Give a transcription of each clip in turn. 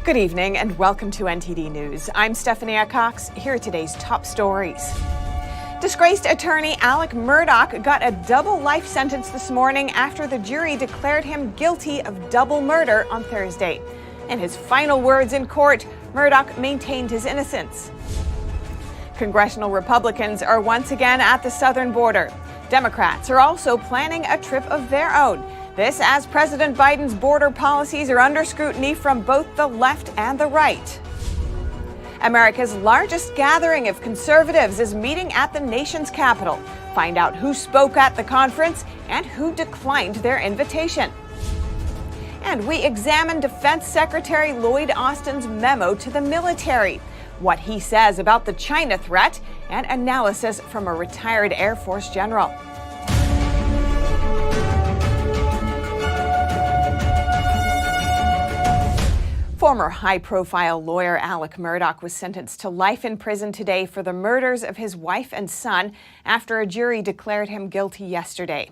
Good evening and welcome to NTD News. I'm Stephanie Cox. Here are today's top stories. Disgraced attorney Alec Murdaugh got a double life sentence this morning after the jury declared him guilty of double murder on Thursday. In his final words in court, Murdaugh maintained his innocence. Congressional Republicans are once again at the southern border. Democrats are also planning a trip of their own. This as President Biden's border policies are under scrutiny from both the left and the right. America's largest gathering of conservatives is meeting at the nation's capital. Find out who spoke at the conference and who declined their invitation. And we examine Defense Secretary Lloyd Austin's memo to the military, what he says about the China threat, and analysis from a retired Air Force general. Former high-profile lawyer Alec Murdaugh was sentenced to life in prison today for the murders of his wife and son after a jury declared him guilty yesterday.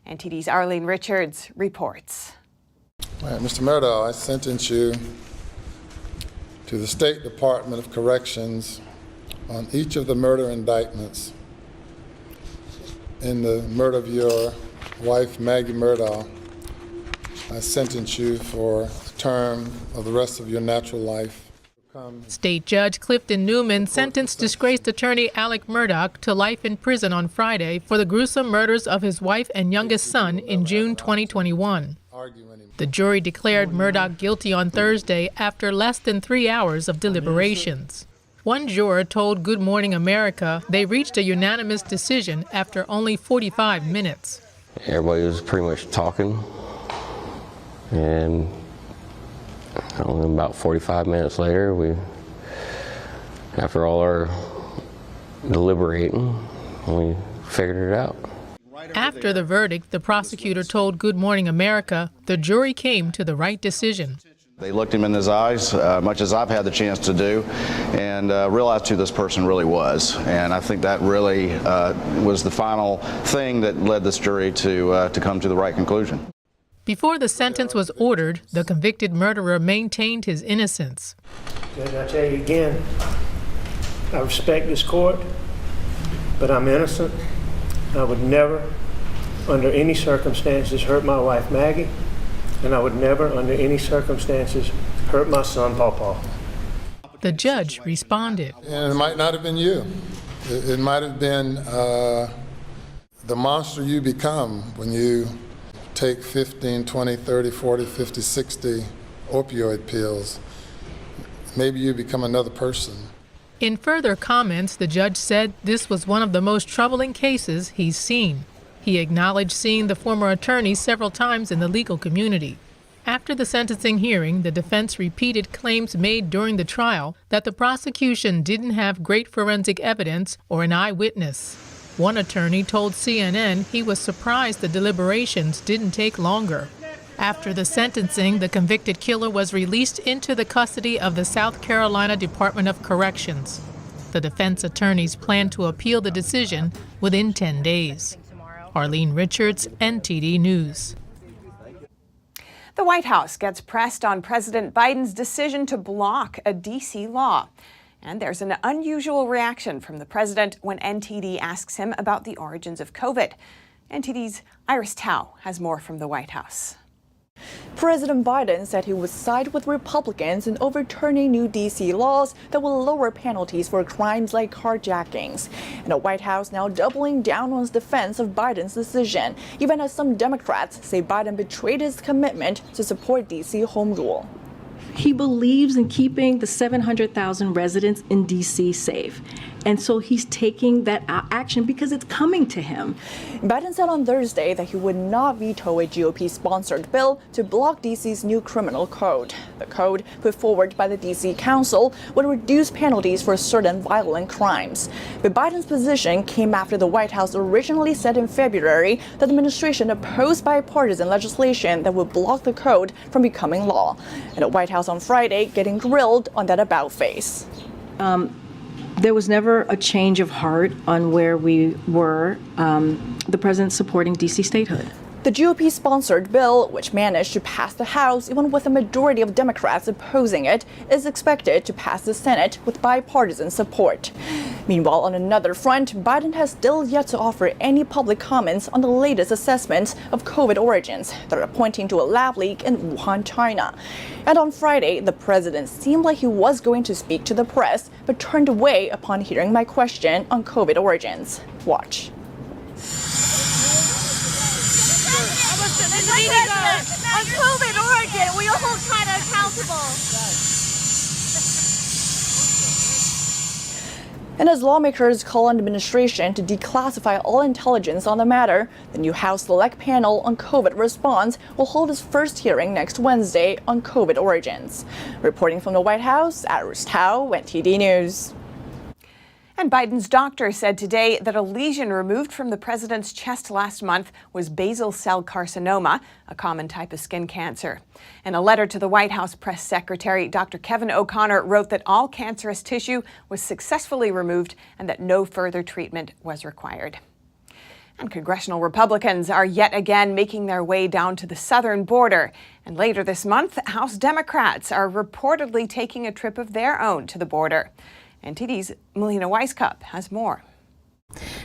NTD's Arlene Richards reports. All right, Mr. Murdaugh, I sentence you to the State Department of Corrections on each of the murder indictments in the murder of your wife, Maggie Murdaugh. I sentence you for a term of the rest of your natural life. State Judge Clifton Newman sentenced disgraced attorney Alec Murdaugh to life in prison on Friday for the gruesome murders of his wife and youngest son in June 2021. The jury declared Murdaugh guilty on Thursday after less than 3 hours of deliberations. One juror told Good Morning America they reached a unanimous decision after only 45 minutes. Everybody was pretty much talking, and about 45 minutes later, after all our deliberating, we figured it out. After the verdict, the prosecutor told Good Morning America the jury came to the right decision. They looked him in his eyes, much as I've had the chance to do, and realized who this person really was. And I think that really was the final thing that led this jury to come to the right conclusion. Before the sentence was ordered, the convicted murderer maintained his innocence. Judge, I tell you again, I respect this court, but I'm innocent. I would never, under any circumstances, hurt my wife, Maggie, and I would never, under any circumstances, hurt my son, Pawpaw. The judge responded. And it might not have been you. It might have been the monster you become when you take 15, 20, 30, 40, 50, 60 opioid pills. Maybe you become another person. In further comments, the judge said this was one of the most troubling cases he's seen. He acknowledged seeing the former attorney several times in the legal community. After the sentencing hearing, the defense repeated claims made during the trial that the prosecution didn't have great forensic evidence or an eyewitness. One attorney told CNN he was surprised the deliberations didn't take longer. After the sentencing, the convicted killer was released into the custody of the South Carolina Department of Corrections. The defense attorneys plan to appeal the decision within 10 days. Arlene Richards, NTD News. The White House gets pressed on President Biden's decision to block a D.C. law. And there's an unusual reaction from the president when NTD asks him about the origins of COVID. NTD's Iris Tao has more from the White House. President Biden said he would side with Republicans in overturning new D.C. laws that will lower penalties for crimes like carjackings. And the White House now doubling down on its defense of Biden's decision, even as some Democrats say Biden betrayed his commitment to support D.C. home rule. He believes in keeping the 700,000 residents in D.C. safe. And so he's taking that action because it's coming to him. Biden said on Thursday that he would not veto a GOP-sponsored bill to block D.C.'s new criminal code. The code, put forward by the D.C. Council, would reduce penalties for certain violent crimes. But Biden's position came after the White House originally said in February that the administration opposed bipartisan legislation that would block the code from becoming law. And the White House on Friday getting grilled on that about-face. There was never a change of heart on where we were, the president supporting D.C. statehood. The The GOP-sponsored bill, which managed to pass the House even with a majority of Democrats opposing it, is expected to pass the Senate with bipartisan support. Meanwhile, on another front, Biden has still yet to offer any public comments on the latest assessments of COVID origins that are pointing to a lab leak in Wuhan, China. And on Friday, the president seemed like he was going to speak to the press, but turned away upon hearing my question on COVID origins. Watch. On COVID origin, will you hold China accountable? And as lawmakers call on the administration to declassify all intelligence on the matter, the new House Select Panel on COVID Response will hold its first hearing next Wednesday on COVID origins. Reporting from the White House, Iris Tao, NTD News. And Biden's doctor said today that a lesion removed from the president's chest last month was basal cell carcinoma, a common type of skin cancer. In a letter to the White House press secretary, Dr. Kevin O'Connor wrote that all cancerous tissue was successfully removed and that no further treatment was required. And congressional Republicans are yet again making their way down to the southern border. And later this month, House Democrats are reportedly taking a trip of their own to the border. NTD's Melina Weiskup has more.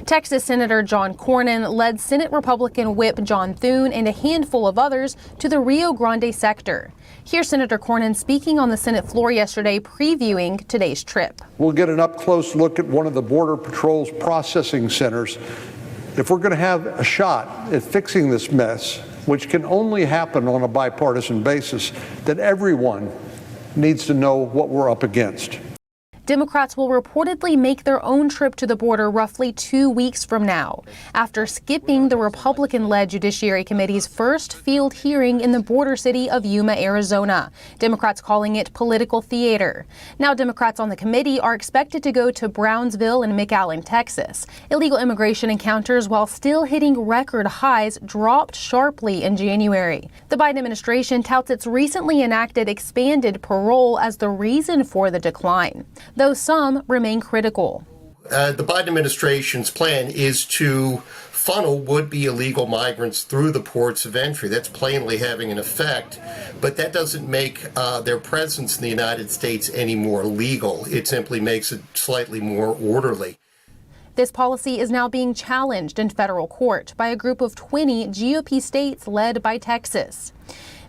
Texas Senator John Cornyn led Senate Republican Whip John Thune and a handful of others to the Rio Grande sector. Here's Senator Cornyn speaking on the Senate floor yesterday, previewing today's trip. We'll get an up-close look at one of the Border Patrol's processing centers. If we're going to have a shot at fixing this mess, which can only happen on a bipartisan basis, then everyone needs to know what we're up against. Democrats will reportedly make their own trip to the border roughly 2 weeks from now, after skipping the Republican-led Judiciary Committee's first field hearing in the border city of Yuma, Arizona. Democrats calling it political theater. Now Democrats on the committee are expected to go to Brownsville and McAllen, Texas. Illegal immigration encounters, while still hitting record highs, dropped sharply in January. The Biden administration touts its recently enacted expanded parole as the reason for the decline, though some remain critical. The Biden administration's plan is to funnel would-be illegal migrants through the ports of entry. That's plainly having an effect, but that doesn't make their presence in the United States any more legal. It simply makes it slightly more orderly. This policy is now being challenged in federal court by a group of 20 GOP states led by Texas.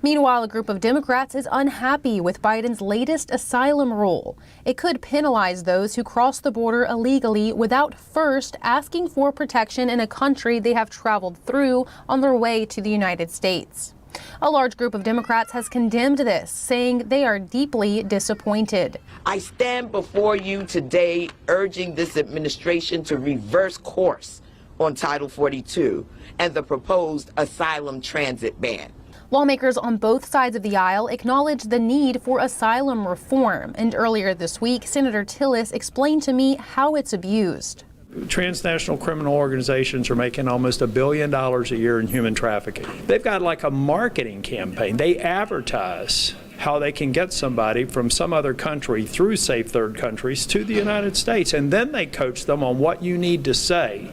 Meanwhile, a group of Democrats is unhappy with Biden's latest asylum rule. It could penalize those who cross the border illegally without first asking for protection in a country they have traveled through on their way to the United States. A large group of Democrats has condemned this, saying they are deeply disappointed. I stand before you today urging this administration to reverse course on Title 42 and the proposed asylum transit ban. Lawmakers on both sides of the aisle acknowledge the need for asylum reform, and earlier this week, Senator Tillis explained to me how it's abused. Transnational criminal organizations are making almost $1 billion a year in human trafficking. They've got like a marketing campaign. They advertise how they can get somebody from some other country through safe third countries to the United States, and then they coach them on what you need to say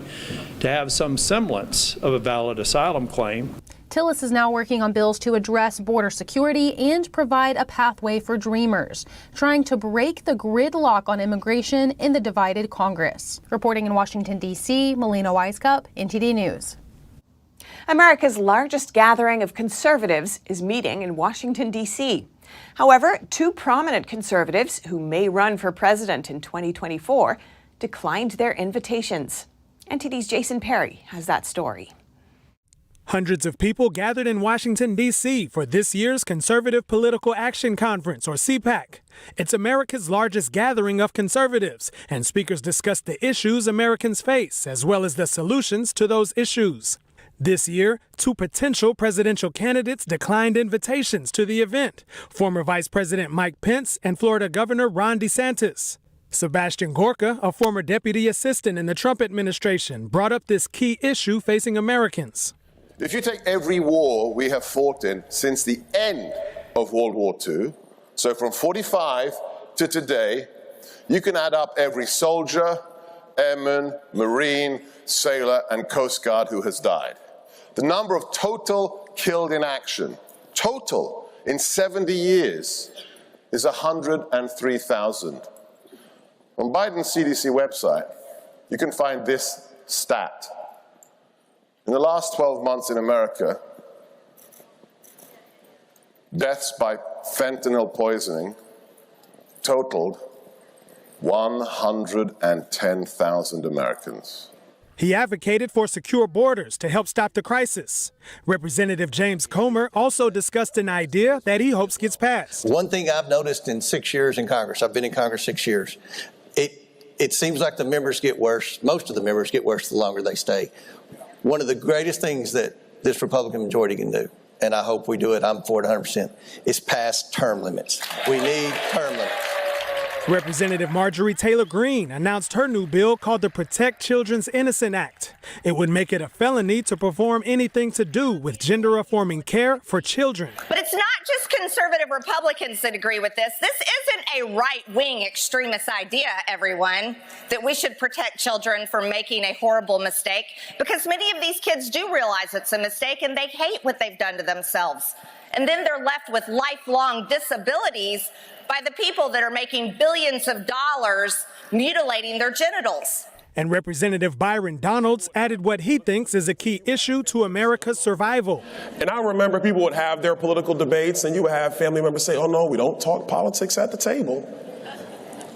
to have some semblance of a valid asylum claim. Tillis is now working on bills to address border security and provide a pathway for dreamers, trying to break the gridlock on immigration in the divided Congress. Reporting in Washington, D.C., Melina Weiskup, NTD News. America's largest gathering of conservatives is meeting in Washington, D.C. However, two prominent conservatives who may run for president in 2024 declined their invitations. NTD's Jason Perry has that story. Hundreds of people gathered in Washington, D.C. for this year's Conservative Political Action Conference, or CPAC. It's America's largest gathering of conservatives, and speakers discussed the issues Americans face, as well as the solutions to those issues. This year, two potential presidential candidates declined invitations to the event: former Vice President Mike Pence and Florida Governor Ron DeSantis. Sebastian Gorka, a former deputy assistant in the Trump administration, brought up this key issue facing Americans. If you take every war we have fought in since the end of World War II, so from 45 to today, you can add up every soldier, airman, Marine, sailor, and Coast Guard who has died. The number of total killed in action, total in 70 years, is 103,000. On Biden's CDC website, you can find this stat. In the last 12 months in America, deaths by fentanyl poisoning totaled 110,000 Americans. He advocated for secure borders to help stop the crisis. Representative James Comer also discussed an idea that he hopes gets passed. One thing I've noticed in 6 years in Congress, I've been in Congress 6 years, it seems like the members get worse, most of the members get worse the longer they stay. One of the greatest things that this Republican majority can do, and I hope we do it, I'm for it 100%, is pass term limits. We need term limits. Representative Marjorie Taylor Greene announced her new bill called the Protect Children's Innocent Act. It would make it a felony to perform anything to do with gender-affirming care for children. But it's not just conservative Republicans that agree with this. This isn't a right-wing extremist idea, everyone, that we should protect children from making a horrible mistake, because many of these kids do realize it's a mistake and they hate what they've done to themselves. And then they're left with lifelong disabilities by the people that are making billions of dollars mutilating their genitals. And Representative Byron Donalds added what he thinks is a key issue to America's survival. And I remember people would have their political debates and you would have family members say, oh no, we don't talk politics at the table.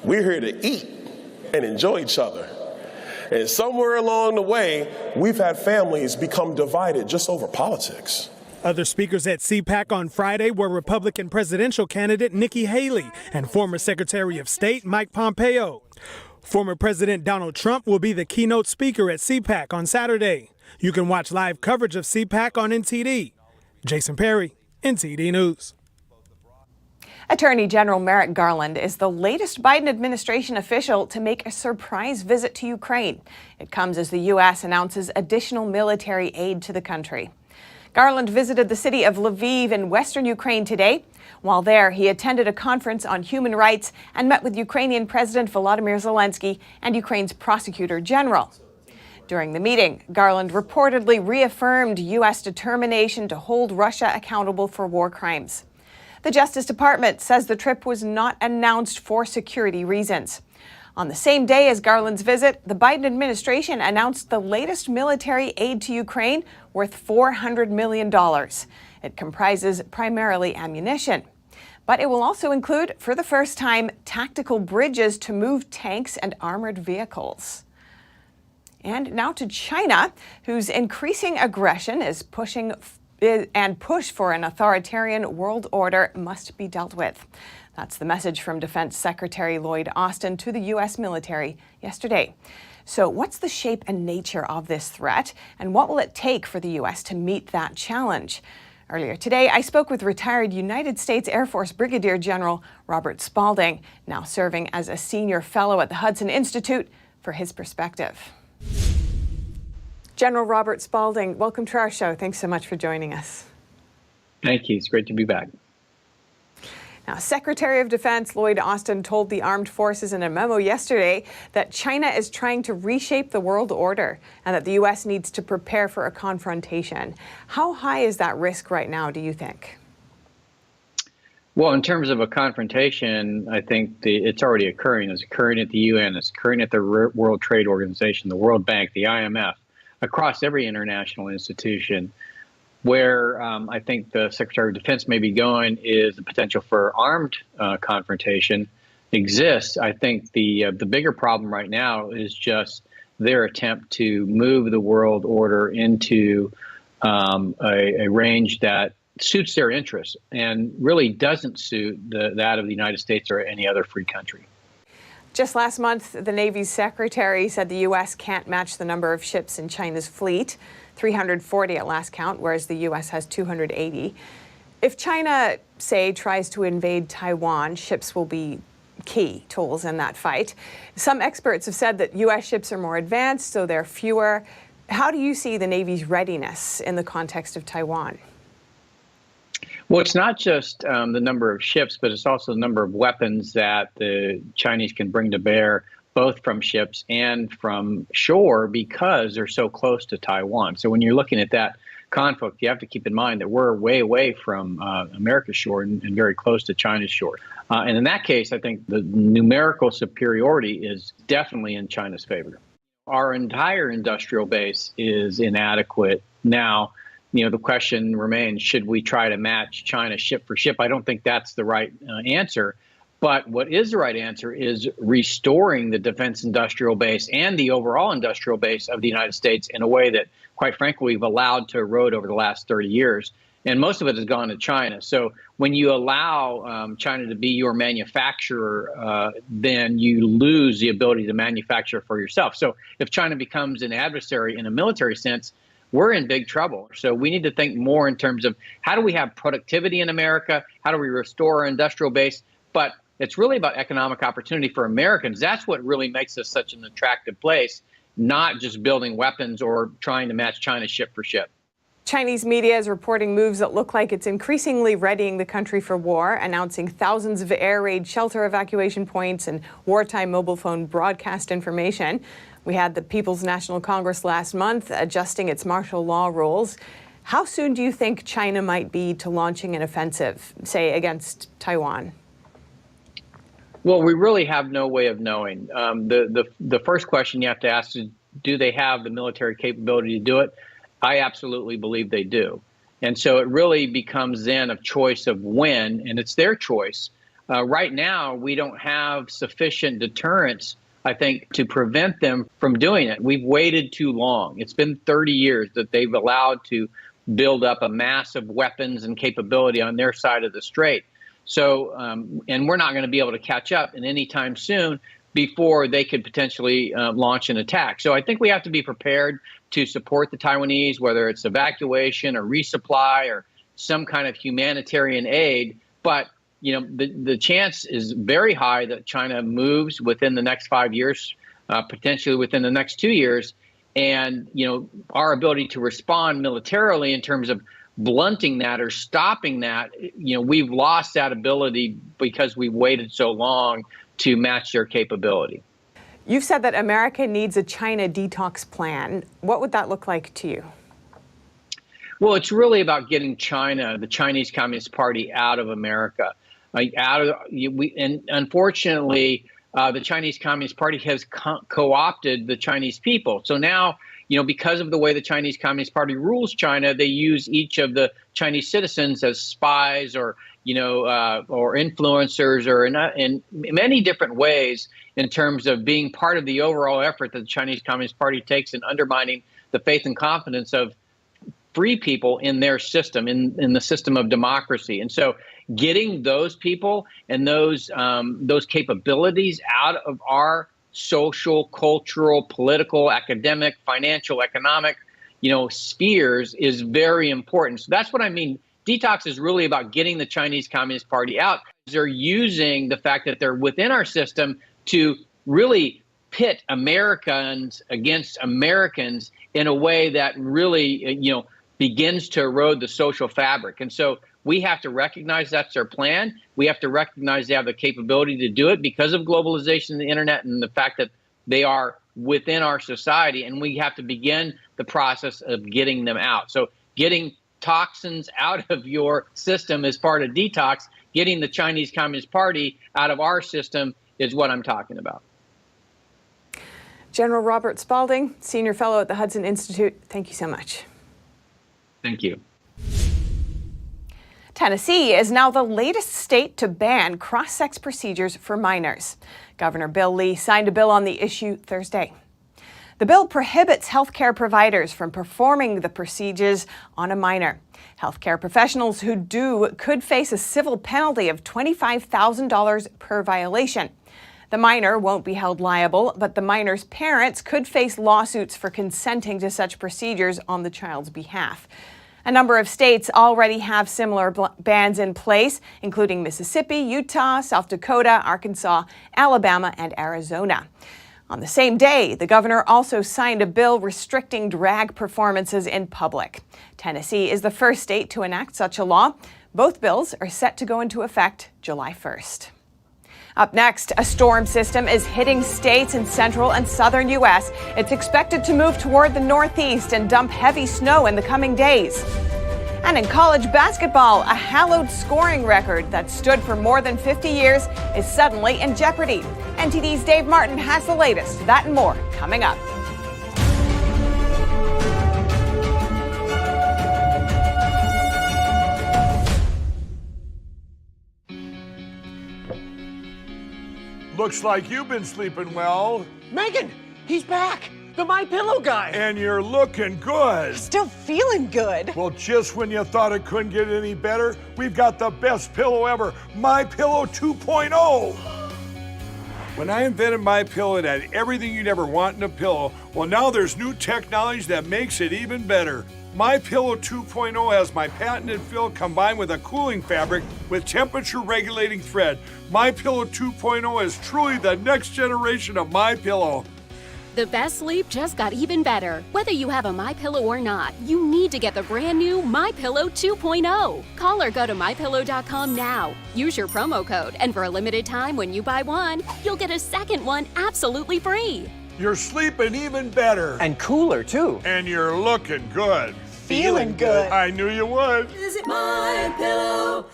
We're here to eat and enjoy each other. And somewhere along the way, we've had families become divided just over politics. Other speakers at CPAC on Friday were Republican presidential candidate Nikki Haley and former Secretary of State Mike Pompeo. Former President Donald Trump will be the keynote speaker at CPAC on Saturday. You can watch live coverage of CPAC on NTD. Jason Perry, NTD News. Attorney General Merrick Garland is the latest Biden administration official to make a surprise visit to Ukraine. It comes as the U.S. announces additional military aid to the country. Garland visited the city of Lviv in western Ukraine today. While there, he attended a conference on human rights and met with Ukrainian President Volodymyr Zelensky and Ukraine's prosecutor general. During the meeting, Garland reportedly reaffirmed U.S. determination to hold Russia accountable for war crimes. The Justice Department says the trip was not announced for security reasons. On the same day as Garland's visit, the Biden administration announced the latest military aid to Ukraine worth $400 million. It comprises primarily ammunition. But it will also include, for the first time, tactical bridges to move tanks and armored vehicles. And now to China, whose increasing aggression is push for an authoritarian world order must be dealt with. That's the message from Defense Secretary Lloyd Austin to the U.S. military yesterday. So what's the shape and nature of this threat, and what will it take for the U.S. to meet that challenge? Earlier today, I spoke with retired United States Air Force Brigadier General Robert Spalding, now serving as a senior fellow at the Hudson Institute, for his perspective. General Robert Spalding, welcome to our show. Thanks so much for joining us. Thank you. It's great to be back. Now, Secretary of Defense Lloyd Austin told the armed forces in a memo yesterday that China is trying to reshape the world order and that the U.S. needs to prepare for a confrontation. How high is that risk right now, do you think? Well, in terms of a confrontation, I think it's already occurring. It's occurring at the UN. It's occurring at the World Trade Organization, the World Bank, the IMF, across every international institution. Where I think the Secretary of Defense may be going is the potential for armed confrontation exists. I think the bigger problem right now is just their attempt to move the world order into a range that suits their interests and really doesn't suit that of the United States or any other free country. Just last month, the Navy's secretary said the U.S. can't match the number of ships in China's fleet. 340 at last count, whereas the U.S. has 280. If China, say, tries to invade Taiwan, ships will be key tools in that fight. Some experts have said that U.S. ships are more advanced, so they're fewer. How do you see the Navy's readiness in the context of Taiwan? Well, it's not just the number of ships, but it's also the number of weapons that the Chinese can bring to bear, both from ships and from shore, because they're so close to Taiwan. So when you're looking at that conflict, you have to keep in mind that we're way away from America's shore and very close to China's shore. And in that case, I think the numerical superiority is definitely in China's favor. Our entire industrial base is inadequate now. The question remains, should we try to match China ship for ship? I don't think that's the right answer. But what is the right answer is restoring the defense industrial base and the overall industrial base of the United States in a way that, quite frankly, we've allowed to erode over the last 30 years. And most of it has gone to China. So when you allow China to be your manufacturer, then you lose the ability to manufacture for yourself. So if China becomes an adversary in a military sense, we're in big trouble. So we need to think more in terms of how do we have productivity in America? How do we restore our industrial base? But it's really about economic opportunity for Americans. That's what really makes us such an attractive place, not just building weapons or trying to match China ship for ship. Chinese media is reporting moves that look like it's increasingly readying the country for war, announcing thousands of air raid shelter evacuation points and wartime mobile phone broadcast information. We had the People's National Congress last month adjusting its martial law rules. How soon do you think China might be to launching an offensive, say, against Taiwan? Well, we really have no way of knowing. The first question you have to ask is, do they have the military capability to do it? I absolutely believe they do. And so it really becomes then a choice of when, and it's their choice. Right now, we don't have sufficient deterrence, I think, to prevent them from doing it. We've waited too long. It's been 30 years that they've allowed to build up a mass of weapons and capability on their side of the strait. So, and we're not going to be able to catch up in any time soon before they could potentially launch an attack. So I think we have to be prepared to support the Taiwanese, whether it's evacuation or resupply or some kind of humanitarian aid. But, the chance is very high that China moves within the next 5 years, potentially within the next 2 years. And, our ability to respond militarily in terms of blunting that or stopping that, we've lost that ability because we've waited so long to match their capability. You've said that America needs a China detox plan. What would that look like to you? Well, it's really about getting China, the Chinese Communist Party, out of America. And unfortunately, the Chinese Communist Party has co-opted the Chinese people. So now, because of the way the Chinese Communist Party rules China, they use each of the Chinese citizens as spies or influencers or in many different ways in terms of being part of the overall effort that the Chinese Communist Party takes in undermining the faith and confidence of free people in their system, in the system of democracy. And so getting those people and those capabilities out of our social, cultural, political, academic, financial, economic, spheres is very important. So that's what I mean. Detox is really about getting the Chinese Communist Party out. They're using the fact that they're within our system to really pit Americans against Americans in a way that really, begins to erode the social fabric. And so we have to recognize that's their plan. We have to recognize they have the capability to do it because of globalization and the internet and the fact that they are within our society. And we have to begin the process of getting them out. So getting toxins out of your system is part of detox. Getting the Chinese Communist Party out of our system is what I'm talking about. General Robert Spalding, Senior Fellow at the Hudson Institute, thank you so much. Thank you. Tennessee is now the latest state to ban cross-sex procedures for minors. Governor Bill Lee signed a bill on the issue Thursday. The bill prohibits healthcare providers from performing the procedures on a minor. Healthcare professionals who do could face a civil penalty of $25,000 per violation. The minor won't be held liable, but the minor's parents could face lawsuits for consenting to such procedures on the child's behalf. A number of states already have similar bans in place, including Mississippi, Utah, South Dakota, Arkansas, Alabama, and Arizona. On the same day, the governor also signed a bill restricting drag performances in public. Tennessee is the first state to enact such a law. Both bills are set to go into effect July 1st. Up next, a storm system is hitting states in central and southern U.S. It's expected to move toward the northeast and dump heavy snow in the coming days. And in college basketball, a hallowed scoring record that stood for more than 50 years is suddenly in jeopardy. NTD's Dave Martin has the latest. That and more coming up. Looks like you've been sleeping well. Megan, he's back. The MyPillow guy. And you're looking good. Still feeling good. Well, just when you thought it couldn't get any better, we've got the best pillow ever, MyPillow 2.0. When I invented MyPillow, it had everything you'd ever want in a pillow. Well, now there's new technology that makes it even better. MyPillow 2.0 has my patented fill combined with a cooling fabric with temperature-regulating thread. MyPillow 2.0 is truly the next generation of MyPillow. The best sleep just got even better. Whether you have a MyPillow or not, you need to get the brand new MyPillow 2.0. Call or go to MyPillow.com now. Use your promo code, and for a limited time when you buy one, you'll get a second one absolutely free. You're sleeping even better. And cooler, too. And you're looking good. Feeling good. I knew you would. Visit MyPillow.com.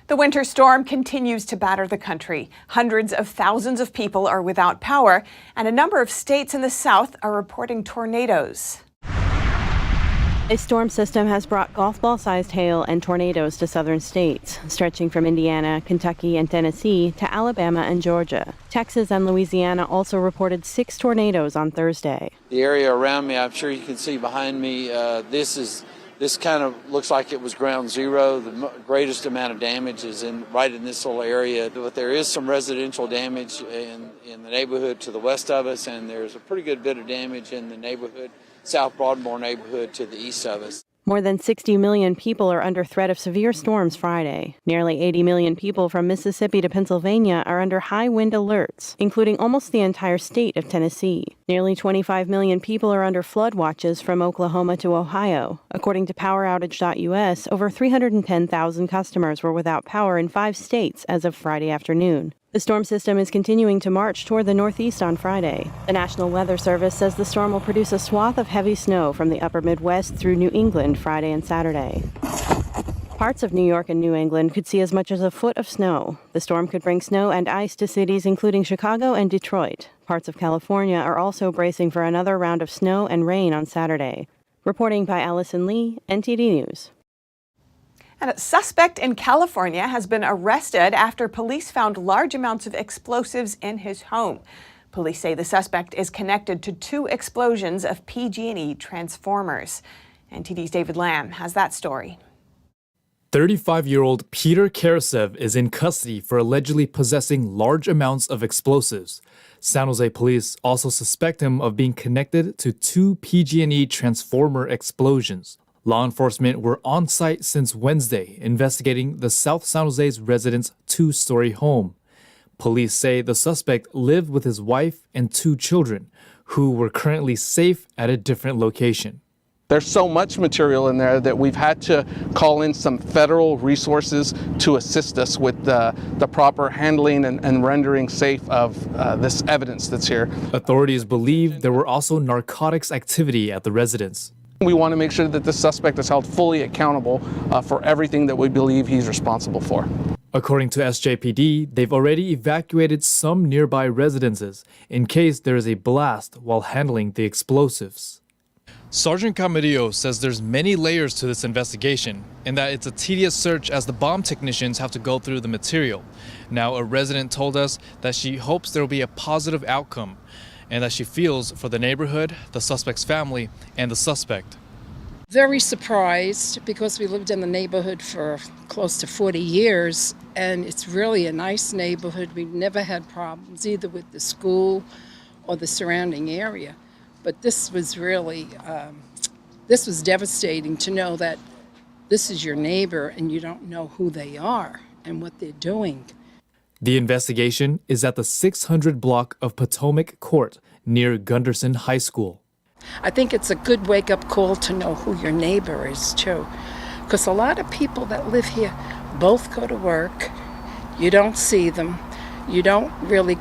The winter storm continues to batter the country. Hundreds of thousands of people are without power, and a number of states in the south are reporting tornadoes. A storm system has brought golf ball-sized hail and tornadoes to southern states, stretching from Indiana, Kentucky, and Tennessee to Alabama and Georgia. Texas and Louisiana also reported 6 tornadoes on Thursday. The area around me, I'm sure you can see behind me, this kind of looks like it was ground zero. The greatest amount of damage is right in this little area. But there is some residential damage in the neighborhood to the west of us, and there's a pretty good bit of damage in the neighborhood, South Broadmoor neighborhood to the east of us. More than 60 million people are under threat of severe storms Friday. Nearly 80 million people from Mississippi to Pennsylvania are under high wind alerts, including almost the entire state of Tennessee. Nearly 25 million people are under flood watches from Oklahoma to Ohio. According to PowerOutage.us, over 310,000 customers were without power in 5 states as of Friday afternoon. The storm system is continuing to march toward the northeast on Friday. The National Weather Service says the storm will produce a swath of heavy snow from the upper Midwest through New England Friday and Saturday. Parts of New York and New England could see as much as a foot of snow. The storm could bring snow and ice to cities including Chicago and Detroit. Parts of California are also bracing for another round of snow and rain on Saturday. Reporting by Allison Lee, NTD News. And a suspect in California has been arrested after police found large amounts of explosives in his home. Police say the suspect is connected to 2 explosions of PG&E transformers. NTD's David Lamb has that story. 35-year-old Peter Karasev is in custody for allegedly possessing large amounts of explosives. San Jose police also suspect him of being connected to 2 PG&E transformer explosions. Law enforcement were on site since Wednesday, investigating the South San Jose's resident's 2-story home. Police say the suspect lived with his wife and 2 children, who were currently safe at a different location. There's so much material in there that we've had to call in some federal resources to assist us with the proper handling and rendering safe of this evidence that's here. Authorities believe there were also narcotics activity at the residence. We want to make sure that the suspect is held fully accountable for everything that we believe he's responsible for. According to SJPD, they've already evacuated some nearby residences in case there is a blast while handling the explosives. Sergeant Camarillo says there's many layers to this investigation and that it's a tedious search as the bomb technicians have to go through the material. Now, a resident told us that she hopes there will be a positive outcome and that she feels for the neighborhood, the suspect's family, and the suspect. Very surprised because we lived in the neighborhood for close to 40 years and it's really a nice neighborhood. We've never had problems either with the school or the surrounding area. But this was really, this was devastating to know that this is your neighbor and you don't know who they are and what they're doing. The investigation is at the 600 block of Potomac Court near Gunderson High School. I think it's a good wake-up call to know who your neighbor is, too. Because a lot of people that live here both go to work. You don't see them. You don't really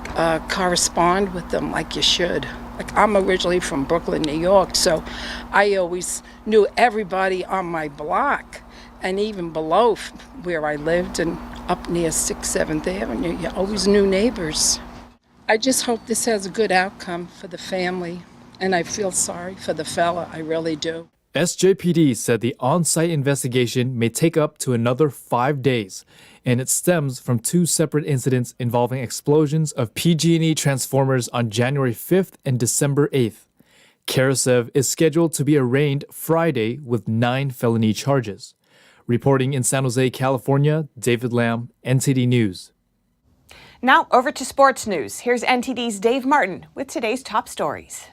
correspond with them like you should. Like, I'm originally from Brooklyn, New York, so I always knew everybody on my block, and even below where I lived and up near 6th, 7th Avenue, you always knew neighbors. I just hope this has a good outcome for the family, and I feel sorry for the fella, I really do. SJPD said the on-site investigation may take up to another 5 days, and it stems from 2 separate incidents involving explosions of PG&E transformers on January 5th and December 8th. Karasev is scheduled to be arraigned Friday with 9 felony charges. Reporting in San Jose, California, David Lamb, NTD News. Now over to sports news. Here's NTD's Dave Martin with today's top stories.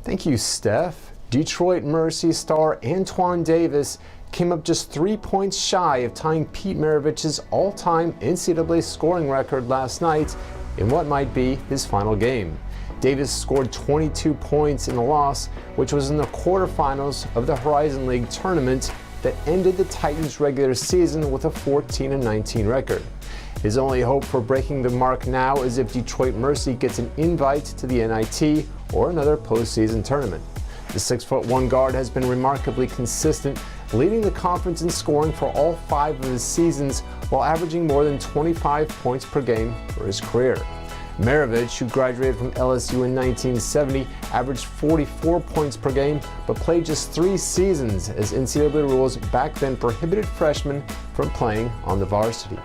Thank you, Steph. Detroit Mercy star Antoine Davis came up just 3 points shy of tying Pete Maravich's all-time NCAA scoring record last night in what might be his final game. Davis scored 22 points in the loss, which was in the quarterfinals of the Horizon League tournament that ended the Titans' regular season with a 14-19 record. His only hope for breaking the mark now is if Detroit Mercy gets an invite to the NIT or another postseason tournament. The 6'1" guard has been remarkably consistent, leading the conference in scoring for all 5 of his seasons while averaging more than 25 points per game for his career. Maravich, who graduated from LSU in 1970, averaged 44 points per game, but played just 3 seasons as NCAA rules back then prohibited freshmen from playing on the varsity.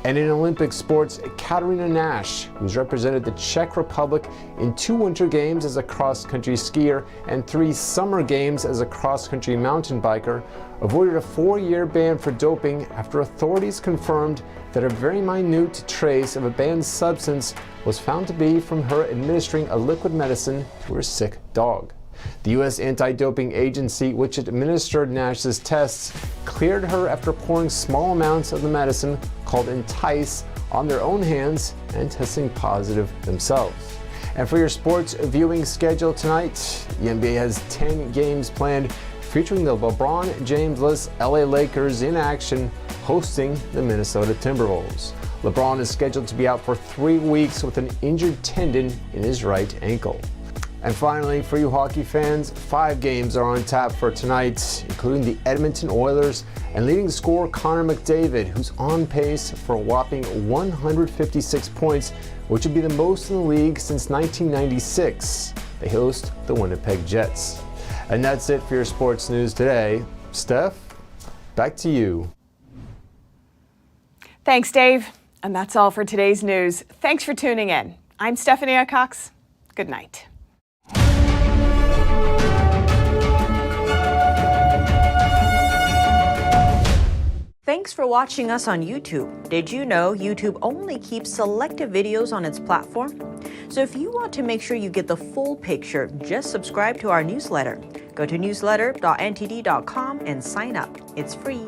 And in Olympic sports, Katarina Nash, who's represented the Czech Republic in 2 winter games as a cross-country skier and 3 summer games as a cross-country mountain biker, avoided a 4-year ban for doping after authorities confirmed that a very minute trace of a banned substance was found to be from her administering a liquid medicine to her sick dog. The U.S. Anti-Doping Agency, which administered Nash's tests, cleared her after pouring small amounts of the medicine called Entice on their own hands and testing positive themselves. And for your sports viewing schedule tonight, the NBA has 10 games planned featuring the LeBron James-less LA Lakers in action hosting the Minnesota Timberwolves. LeBron is scheduled to be out for 3 weeks with an injured tendon in his right ankle. And finally, for you hockey fans, 5 games are on tap for tonight, including the Edmonton Oilers and leading scorer Connor McDavid, who's on pace for a whopping 156 points, which would be the most in the league since 1996. They host the Winnipeg Jets. And that's it for your sports news today. Steph, back to you. Thanks, Dave. And that's all for today's news. Thanks for tuning in. I'm Stephanie Cox. Good night. Thanks for watching us on YouTube. Did you know YouTube only keeps selective videos on its platform? So if you want to make sure you get the full picture, just subscribe to our newsletter. Go to newsletter.ntd.com and sign up. It's free.